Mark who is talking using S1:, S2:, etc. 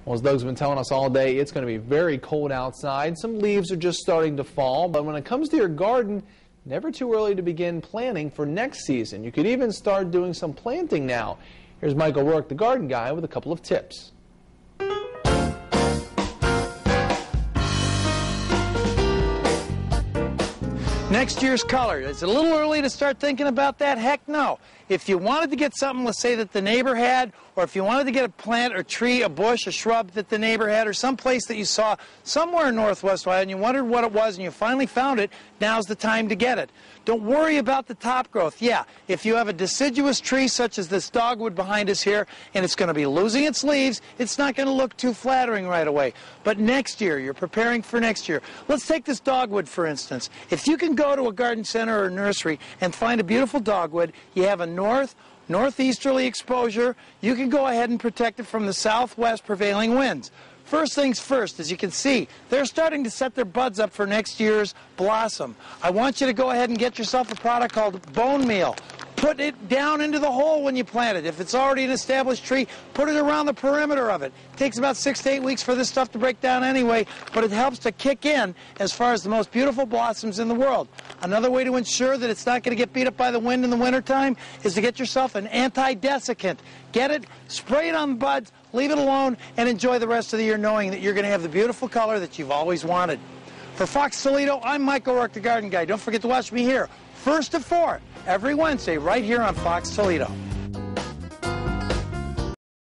S1: Well, as Doug's been telling us all day, it's going to be very cold outside. Some leaves are just starting to fall, but when it comes to your garden, never too early to begin planning for next season. You could even start doing some planting now. Here's Mike O'Rourke, the garden guy, with a couple of tips.
S2: Next year's color. It's a little early to start thinking about that. Heck no. If you wanted to get something, let's say, that the neighbor had, or if you wanted to get a plant or tree, a bush, a shrub that the neighbor had, or some place that you saw somewhere in Northwest Ohio and you wondered what it was and you finally found it, now's the time to get it. Don't worry about the top growth. Yeah, if you have a deciduous tree such as this dogwood behind us here, and it's going to be losing its leaves, it's not going to look too flattering right away. But next year, you're preparing for next year. Let's take this dogwood, for instance. If you can go to a garden center or a nursery and find a beautiful dogwood, you have a northeasterly exposure, you can go ahead and protect it from the southwest prevailing winds. First things first, as you can see, they're starting to set their buds up for next year's blossom. I want you to go ahead and get yourself a product called bone meal. Put it down into the hole when you plant it. If it's already an established tree, put it around the perimeter of it. It takes about 6 to 8 weeks for this stuff to break down anyway, but it helps to kick in as far as the most beautiful blossoms in the world. Another way to ensure that it's not going to get beat up by the wind in the wintertime is to get yourself an anti-desiccant. Get it, spray it on the buds, leave it alone, and enjoy the rest of the year knowing that you're going to have the beautiful color that you've always wanted. For Fox Toledo, I'm Mike O'Rourke, the Garden Guy. Don't forget to watch me here, 1 to 4, every Wednesday, right here on Fox Toledo.